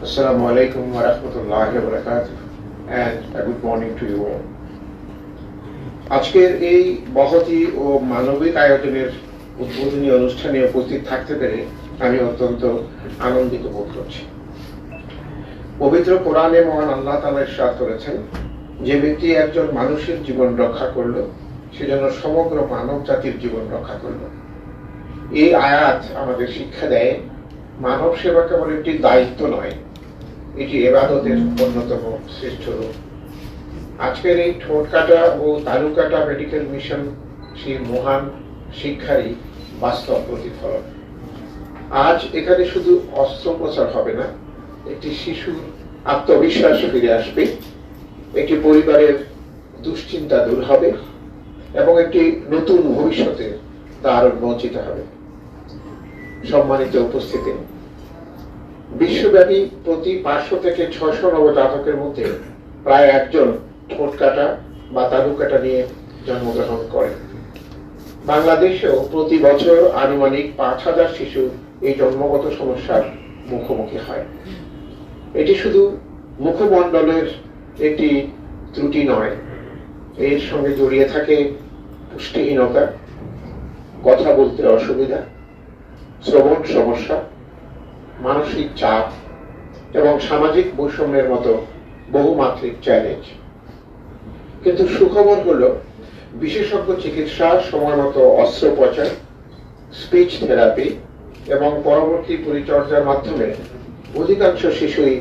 Assalamu alaikum wa rahmatullahi wa barakatuh and a good morning to you all. আজকের এই মহতী ও মানবিক আয়োজনের উদ্বোধনী অনুষ্ঠানে উপস্থিত থাকতে পেরে আমি অত্যন্ত আনন্দিত বোধ করছি। পবিত্র কোরআনে মহান আল্লাহ তাআলা ইরশাদ করেছেন, যে ব্যক্তি একজন মানুষের জীবন রক্ষা করলো সে যেন সমগ্র মানব জাতির জীবন রক্ষা করলো। এই আয়াত আমাদের শিক্ষা দেয় মানব সেবা কেবল একটি দায়িত্ব নয়, এটি ইবাদতের অন্যতম শ্রেষ্ঠ রূপ। আজকের এই ঠোঁট কাটা ও তালু কাটা মেডিকেল মিশন সেই মহান শিক্ষারই বাস্তব প্রতিফলন। আজ এখানে শুধু অস্ত্রোপচার হবে না, একটি শিশুর আত্মবিশ্বাস ফিরে আসবে, একটি পরিবারের দুশ্চিন্তা দূর হবে এবং একটি নতুন ভবিষ্যতের দ্বার উন্মোচিত হবে। সম্মানিত উপস্থিতি, বিশ্বব্যাপী প্রতি 500 থেকে 600 নবজাতকের মধ্যে প্রায় একজন ঠোঁট কাটা বা তালু কাটা নিয়ে জন্মগ্রহণ করে। বাংলাদেশেও প্রতি বছর আনুমানিক 5000 শিশু এই জন্মগত সমস্যার মুখোমুখি হয়। এটি শুধু মুখমণ্ডলের একটি ত্রুটি নয়, এর সঙ্গে জড়িয়ে থাকে পুষ্টিহীনতা, কথা বলতে অসুবিধা, শ্রবণ সমস্যা, মানসিক চাপ এবং সামাজিক বৈষম্যের মতো বহুমাত্রিক চ্যালেঞ্জ। কিন্তু সুখবর হলো, বিশেষজ্ঞ চিকিৎসা, সময় মতো অস্ত্রোপচার, স্পিচ থেরাপি এবং পরবর্তী পরিচর্যার মাধ্যমে অধিকাংশ শিশুই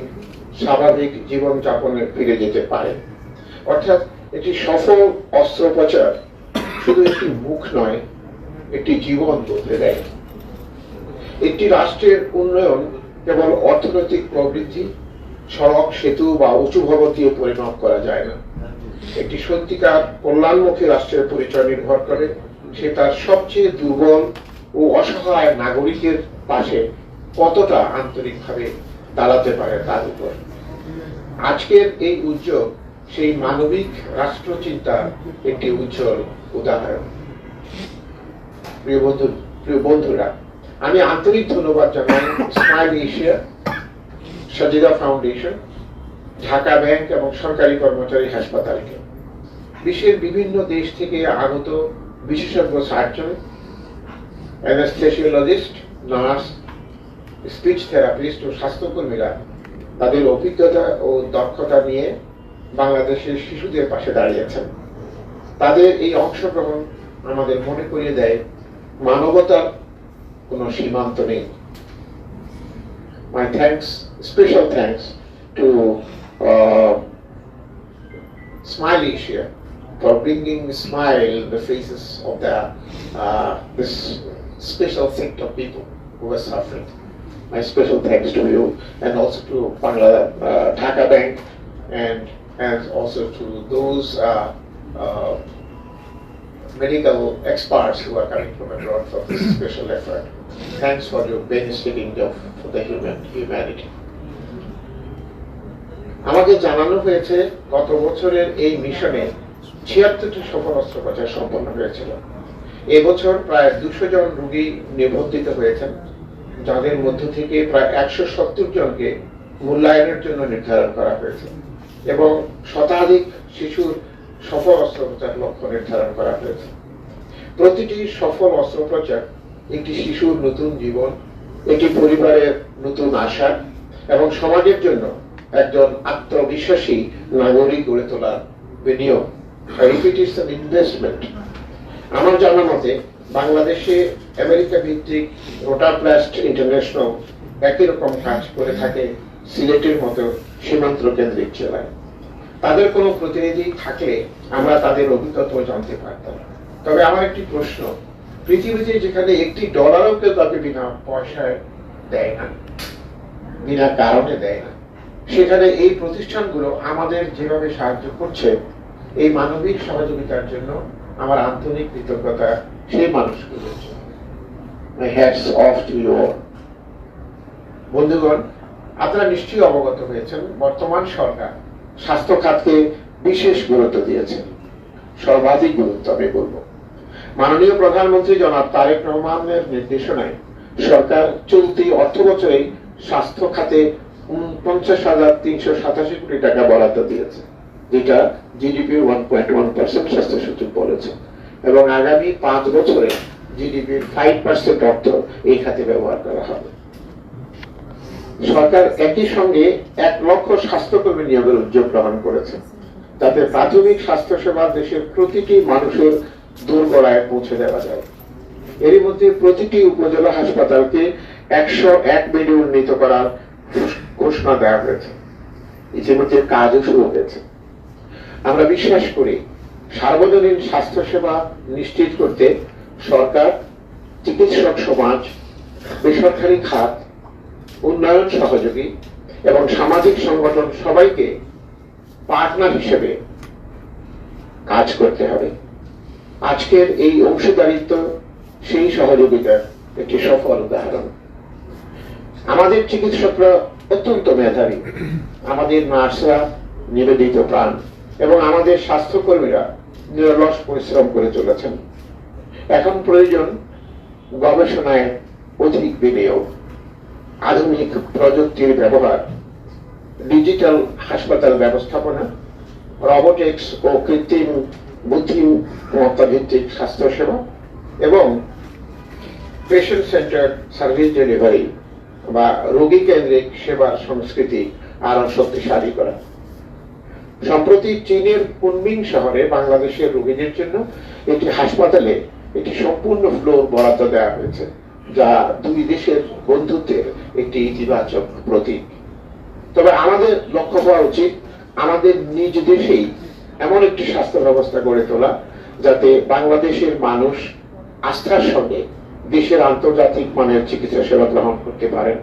স্বাভাবিক জীবনযাপনে ফিরে যেতে পারে। অর্থাৎ একটি সফল অস্ত্রোপচার শুধু একটি মুখ নয়, একটি জীবন বদলে দেয়। একটি রাষ্ট্রের উন্নয়ন কেবল অর্থনৈতিক প্রবৃদ্ধি, সড়ক, সেতু বা উঁচু ভবন দিয়ে পরিমাপ করা যায় না। একটি সত্যিকার কল্যাণমুখী রাষ্ট্রের পরিচয় নির্ভর করে সে তার সবচেয়ে দুর্বল ও অসহায় নাগরিকের পাশে কতটা আন্তরিকভাবে দাঁড়াতে পারে তার উপর। আজকের এই উদ্যোগ সেই মানবিক রাষ্ট্রচিন্তার একটি উজ্জ্বল উদাহরণ। প্রিয় বন্ধুরা, আমি আন্তরিক ধন্যবাদ জানাই smile Asia, Sajida foundation, Dhaka bank এবং সরকারি কর্মচারী হাসপাতালকে। বিশ্বের বিভিন্ন দেশ থেকে আগত বিশেষজ্ঞ surgeon, anaesthesiologist, nurse, speech therapist ও স্বাস্থ্যকর্মীরা তাদের অভিজ্ঞতা ও দক্ষতা নিয়ে বাংলাদেশের শিশুদের পাশে দাঁড়িয়েছেন। তাদের এই অংশগ্রহণ আমাদের মনে করিয়ে দেয় মানবতার কোনো সীমান্ত নেই। My thanks, special thanks to Smile Asia for bringing a smile in the faces of this special sect of people who are suffering. My special thanks to you, and also to Dhaka Bank, and also to those medical experts who are coming from abroad for this special effort. Thanks for your benefiting for the humanity. আমাদের জানানো হয়েছে গত বছরের এই মিশনে 76টি সফল অস্ত্রোপচার সম্পন্ন হয়েছিল। এবছর প্রায় 200 জন রোগী নিবন্ধিত হয়েছেন, যাদের মধ্য থেকে প্রায় 170 জনকে মূল্যায়নের জন্য নির্ধারণ করা হয়েছে এবং শতাধিক শিশুর সফল অস্ত্রোপচার লক্ষ্য নির্ধারণ করা হয়েছে। প্রতিটি সফল অস্ত্রোপচার একটি শিশুর নতুন জীবন, একটি পরিবারের নতুন আশা এবং সমাজের জন্য একজন আত্মবিশ্বাসী নাগরিক গড়ে তোলার বিনিয়োগ। ইনভেস্টমেন্ট। আমার জানা মতে বাংলাদেশে আমেরিকা ভিত্তিক রোটাপ্লাস্ট ইন্টারন্যাশনাল একই রকম কাজ করে থাকে সিলেটের মতো সীমান্ত কেন্দ্রিক জেলায়। তাদের কোনো প্রতিনিধি থাকলে আমরা তাদের অভিজ্ঞতা জানতে পারতাম। তবে আমার একটি প্রশ্ন, পৃথিবীতে যেখানে $1 কেউ তাকে বিনা পয়সায় দেয় না, বিনা কারণে দেয় না, সেখানে এই প্রতিষ্ঠানগুলো আমাদের যেভাবে সাহায্য করছে, এই মানবিক সহযোগিতার জন্য আমার আন্তরিক কৃতজ্ঞতা সেই মানুষগুলোর জন্য। My hats off to you all. বন্ধুগণ, আপনারা নিশ্চয়ই অবগত হয়েছেন বর্তমান সরকার স্বাস্থ্য খাতকে বিশেষ গুরুত্ব দিয়েছেন, সর্বাধিক গুরুত্ব আমি বলবো। মাননীয় প্রধানমন্ত্রী জনাব তারেক রহমানের নির্দেশনায় সরকার চলতি অর্থবছরে স্বাস্থ্য খাতে 49,387 কোটি টাকা বরাদ্দ দিয়েছে, যেটা জিডিপির 1.1% স্বাস্থ্য সচিব বলেছেন, এবং আগামী 5 বছরে জিডিপির 5% অর্থ এই খাতে ব্যবহার করা হবে। সরকার একই সঙ্গে 1 লক্ষ স্বাস্থ্যকর্মী নিয়োগের উদ্যোগ গ্রহণ করেছে, তাতে প্রাথমিক স্বাস্থ্য সেবা দেশের প্রতিটি মানুষের দোরগোড়ায় পৌঁছে দেওয়া যায়। এরই মধ্যে প্রতিটি উপজেলা হাসপাতালকে 101 বেডে উন্নীত করার ঘোষণা দেওয়া হয়েছে। ইতিমধ্যে কাজও শুরু হয়েছে। আমরা বিশ্বাস করি সার্বজনীন স্বাস্থ্য সেবা নিশ্চিত করতে সরকার, চিকিৎসক সমাজ, বেসরকারি খাত, উন্নয়ন সহযোগী এবং সামাজিক সংগঠন সবাইকে পার্টনার হিসেবে কাজ করতে হবে। আজকের এই অংশীদারিত্ব সেই সহযোগিতার একটি সফল উদাহরণ। আমাদের চিকিৎসকরা অত্যন্ত মেধাবী, আমাদের নার্সরা নিবেদিত প্রাণ এবং আমাদের স্বাস্থ্যকর্মীরা নিরলস পরিশ্রম করে চলেছেন। এখন প্রয়োজন গবেষণায় অধিক বিনিয়োগ, আধুনিক প্রযুক্তির ব্যবহার, ডিজিটাল হাসপাতাল ব্যবস্থাপনা, রোবোটিক্স ও কৃত্রিম বুদ্ধিমত্তা ভিত্তিক স্বাস্থ্য সেবা এবং পেশেন্ট সেন্টার সার্ভিস ডেলিভারি বা রোগী কেন্দ্রিক সেবার সংস্কৃতি আরো শক্তিশালী করা। সম্প্রতি চীনের কুনমিং শহরে বাংলাদেশের রোগীদের জন্য একটি হাসপাতালে একটি সম্পূর্ণ ফ্লোর বরাদ্দ দেওয়া হয়েছে, যা দুই দেশের বন্ধুত্বের একটি ইতিবাচক প্রতীক। তবে আমাদের লক্ষ্য হওয়া উচিত আমাদের নিজ দেশেই এমন একটি স্বাস্থ্য ব্যবস্থা গড়ে তোলা, যাতে বাংলাদেশের মানুষ আস্থার সঙ্গে দেশের আন্তর্জাতিক মানের চিকিৎসা সেবা গ্রহণ করতে পারেন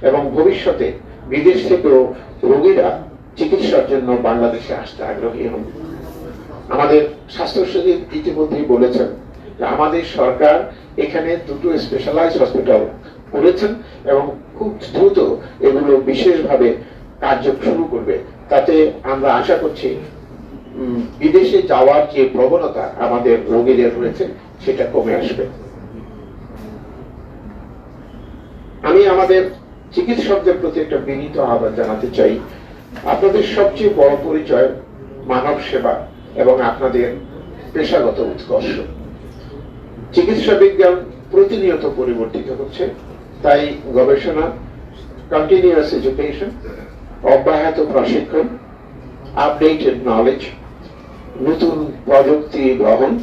এবং ভবিষ্যতে বিদেশ থেকেও রোগীরা চিকিৎসার জন্য বাংলাদেশে আসতে আগ্রহী হন। আমাদের স্বাস্থ্য সচিব ইতিমধ্যেই বলেছেন যে আমাদের সরকার এখানে 2টো স্পেশালাইজড হসপিটাল করেছেন এবং খুব দ্রুত এগুলো বিশেষভাবে কার্য শুরু করবে। তাতে আমরা আশা করছি বিদেশে যাওয়ার যে প্রবণতা আমাদের রোগীদের রয়েছে সেটা কমে আসবে। আমি আমাদের চিকিৎসকদের প্রতি একটা বিনীত আহ্বান জানাতে চাই। আপনাদের সবচেয়ে বড় পরিচয় মানব সেবা এবং আপনাদের পেশাগত উৎকর্ষ। চিকিৎসা বিজ্ঞান প্রতিনিয়ত পরিবর্তিত হচ্ছে, তাই গবেষণা, কন্টিনিউয়াস এডুকেশন, অব্যাহত প্রশিক্ষণ, আপডেটেড নলেজ, নতুন প্রযুক্তি গ্রহণ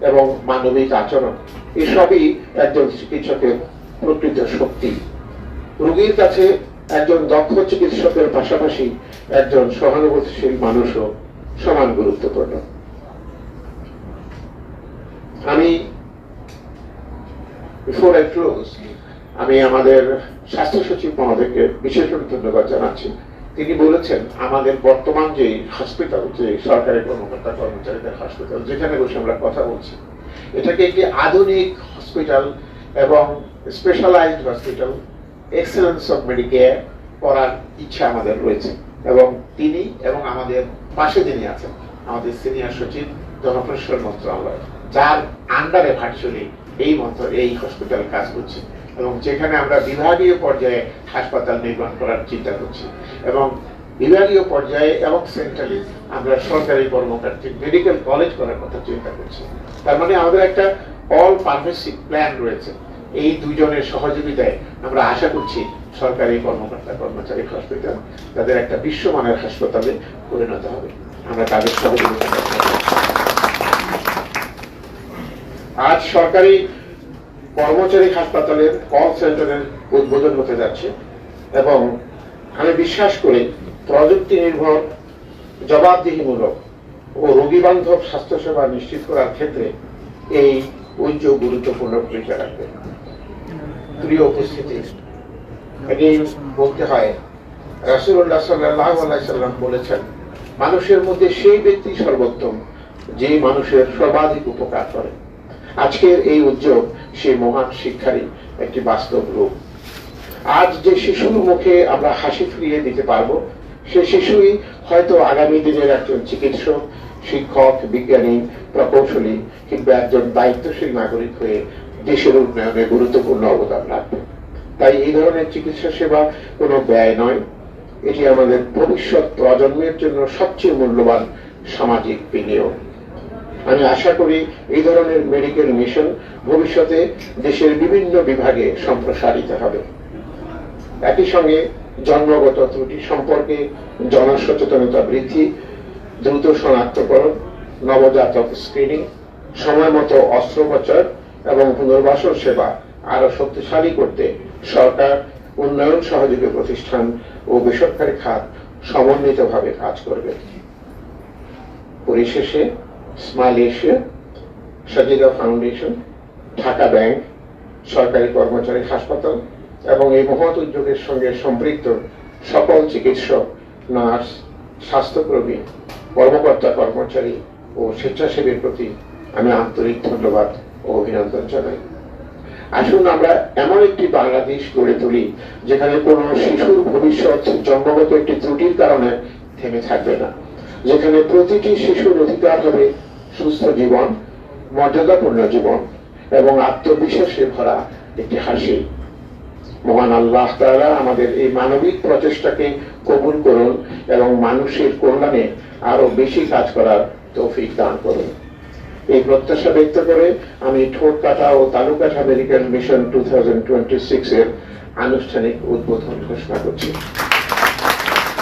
এবং মানবিক আচরণ এসবই একজন চিকিৎসকের প্রকৃত শক্তি। রোগীর কাছে একজন দক্ষ চিকিৎসকের পাশাপাশি একজন সহানুভূতিশীল মানুষও সমান গুরুত্বপূর্ণ। আমি বিফোর আই ক্লোজ আমি আমাদের স্বাস্থ্য সচিব মহোদয়কে বিশেষভাবে ধন্যবাদ জানাচ্ছি। তিনি বলেছেন আমাদের বর্তমান যে হসপিটাল, যে সরকারি কর্মকর্তা কর্মচারীদের হসপিটাল যেখানে বসে আমরা কথা বলছি, এটাকে একটি আধুনিক হসপিটাল এবং specialised hospital, excellence of medicare করার ইচ্ছা আমাদের রয়েছে। এবং তিনি এবং আমাদের পাশে যিনি আছেন আমাদের সিনিয়র সচিব জনপ্রশাসন মন্ত্রণালয়, যার আন্ডারে ভার্চুয়ালি এই হসপিটাল কাজ করছে এবং যেখানে আমরা বিভাগীয় পর্যায়ে হাসপাতাল নির্মাণ করার চিন্তা করছি এবং বিভাগীয় পর্যায়ে এবং সেন্ট্রালি আমরা সরকারি কর্মকর্তা মেডিকেল কলেজ করার কথা চিন্তা করছি। তার মানে আমাদের একটা অল পারভেসিভ প্ল্যান রয়েছে। এই দুজনের সহযোগিতায় আমরা আশা করছি সরকারি কর্মকর্তা কর্মচারী হসপিটাল তাদের একটা বিশ্বমানের হাসপাতালে পরিণত হবে। আমরা তাদের সহযোগিতা আজ সরকারি কর্মচারী হাসপাতালের কল সেন্টারের উদ্বোধন হতে যাচ্ছে এবং আমি বিশ্বাস করি প্রযুক্তি নির্ভর, জবাবদিহিমূলক ও রোগী বান্ধব স্বাস্থ্যসেবা নিশ্চিত করার ক্ষেত্রে এই উদ্যোগ গুরুত্বপূর্ণ ভূমিকা রাখবে। প্রিয় উপস্থিতি, বলতে হয় রাসূলুল্লাহ সাল্লাল্লাহু আলাইহি সাল্লাম বলেছেন, মানুষের মধ্যে সেই ব্যক্তি সর্বোত্তম যে মানুষের সর্বাধিক উপকার করে। আজকের এই উদ্যোগ সেই মহান শিক্ষারই একটি বাস্তব রূপ। আজ যে শিশুর মুখে আমরা হাসি ফিরিয়ে দিতে পারবো, সে শিশুই হয়তো আগামী দিনের একজন চিকিৎসক, শিক্ষক, বিজ্ঞানী, প্রকৌশলী কিংবা একজন দায়িত্বশীল নাগরিক হয়ে দেশের উন্নয়নে গুরুত্বপূর্ণ অবদান রাখবে। তাই এই ধরনের চিকিৎসা সেবা কোনো ব্যয় নয়, এটি আমাদের ভবিষ্যৎ প্রজন্মের জন্য সবচেয়ে মূল্যবান সামাজিক বিনিয়োগ। আমি আশা করি এই ধরনের মেডিকেল মিশন ভবিষ্যতে দেশের বিভিন্ন বিভাগে সম্প্রসারিত হবে। একই সঙ্গে জন্মগত ত্রুটি সম্পর্কে জনসচেতনতা বৃদ্ধি, দ্রুত শনাক্তকরণ, নবজাতক স্ক্রিনিং, সময় মতো অস্ত্রোপচার এবং পুনর্বাসন সেবা আরো শক্তিশালী করতে সরকার, উন্নয়ন সহযোগী প্রতিষ্ঠান ও বেসরকারি খাত সমন্বিতভাবে কাজ করবে। পরিশেষে smile Asia, Sajida foundation, Dhaka bank, সরকারি কর্মচারী হাসপাতাল এবং এই মহৎ উদ্যোগের সঙ্গে সম্পৃক্ত সকল চিকিৎসক, নার্স, স্বাস্থ্যকর্মী, কর্মকর্তা, কর্মচারী ও স্বেচ্ছাসেবীর প্রতি আমি আন্তরিক ধন্যবাদ ও অভিনন্দন জানাই। আসুন আমরা এমন একটি বাংলাদেশ গড়ে তুলি যেখানে কোন শিশুর ভবিষ্যৎ জন্মগত একটি ত্রুটির কারণে থেমে থাকবে না, যেখানে প্রতিটি শিশুর অধিকার হবে সুস্থ জীবন, মর্যাদাপূর্ণ জীবন এবং আত্মবিশ্বাসে ভরা একটি হাসি। মহান আল্লাহ তাআলা আমাদের এই মানবিক প্রচেষ্টাকে কবুল করুন এবং মানুষের কল্যাণে আরো বেশি কাজ করার তৌফিক দান করুন। এই প্রত্যাশা ব্যক্ত করে আমি ঠোঁটকাটা ও তালুকাটা মেডিকেল মিশন 2026 এর আনুষ্ঠানিক উদ্বোধন ঘোষণা করছি।